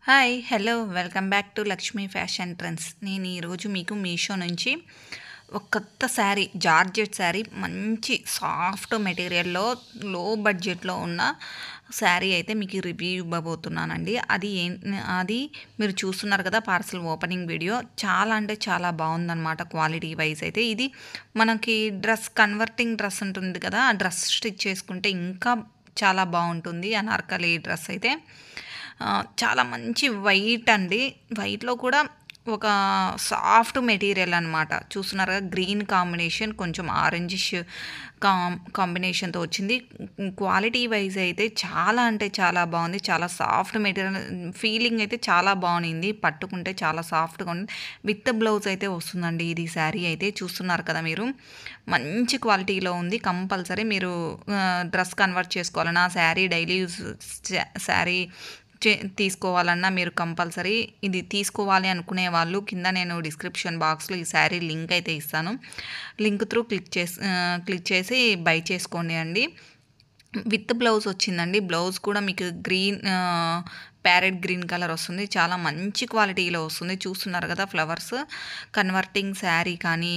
Hi hello welcome back to Lakshmi fashion trends. నేను ఈరోజు మీకు మీషో నుంచి ఒక కొత్త శారీ, జార్జెట్ శారీ, మంచి సాఫ్ట్ మెటీరియల్లో లో బడ్జెట్లో ఉన్న శారీ అయితే మీకు రివ్యూ ఇవ్వబోతున్నానండి. అది మీరు చూస్తున్నారు కదా, పార్సల్ ఓపెనింగ్ వీడియో. చాలా అంటే చాలా బాగుందన్నమాట క్వాలిటీ వైజ్ అయితే. ఇది మనకి కన్వర్టింగ్ డ్రెస్ ఉంటుంది కదా, ఆ డ్రెస్ స్టిచ్ చేసుకుంటే ఇంకా చాలా బాగుంటుంది. అనార్కలి డ్రెస్ అయితే చాలా మంచి వైట్ అండి. వైట్‌లో కూడా ఒక సాఫ్ట్ మెటీరియల్ అనమాట. చూస్తున్నారుగా, గ్రీన్ కాంబినేషన్, కొంచెం ఆరెంజిష్ కాంబినేషన్‌తో వచ్చింది. క్వాలిటీ వైజ్ అయితే చాలా అంటే చాలా బాగుంది. చాలా సాఫ్ట్ మెటీరియల్, ఫీలింగ్ అయితే చాలా బాగుంది. పట్టుకుంటే చాలా సాఫ్ట్‌గా ఉంది. విత్ బ్లౌజ్ అయితే వస్తుందండి ఇది శారీ అయితే. చూస్తున్నారు కదా మీరు, మంచి క్వాలిటీలో ఉంది. కంపల్సరీ మీరు డ్రెస్ కన్వర్ట్ చేసుకోవాలన్నా, శారీ డైలీ యూజ్ శారీ తీసుకోవాలన్నా మీరు కంపల్సరీ ఇది తీసుకోవాలి అనుకునే వాళ్ళు, కింద నేను డిస్క్రిప్షన్ బాక్స్లో ఈ శారీ లింక్ అయితే ఇస్తాను. లింక్ త్రూ క్లిక్ చేసి బై చేసుకోండి అండి. విత్ బ్లౌజ్ వచ్చిందండి. బ్లౌజ్ కూడా మీకు ప్యారెట్ గ్రీన్ కలర్ వస్తుంది. చాలా మంచి క్వాలిటీలో వస్తుంది. చూస్తున్నారు కదా ఫ్లవర్స్. కన్వర్టింగ్ శారీ కానీ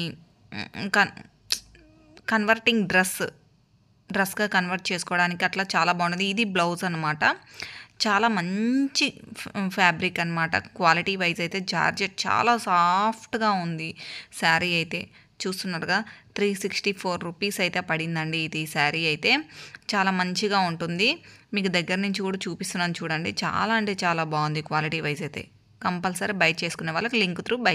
కన్వర్టింగ్ డ్రెస్గా కన్వర్ట్ చేసుకోవడానికి అట్లా చాలా బాగుంటుంది. ఇది బ్లౌజ్ అనమాట. చాలా మంచి ఫ్యాబ్రిక్ అనమాట. క్వాలిటీ వైజ్ అయితే జార్జెట్ చాలా సాఫ్ట్గా ఉంది శారీ అయితే. చూస్తున్నారుగా, 364 రూపీస్ అయితే పడిందండి ఇది శారీ అయితే. చాలా మంచిగా ఉంటుంది. మీకు దగ్గర నుంచి కూడా చూపిస్తున్నాను చూడండి. చాలా అంటే చాలా బాగుంది క్వాలిటీ వైజ్ అయితే. కంపల్సరీ బై చేసుకునే వాళ్ళకి లింక్ త్రూ బై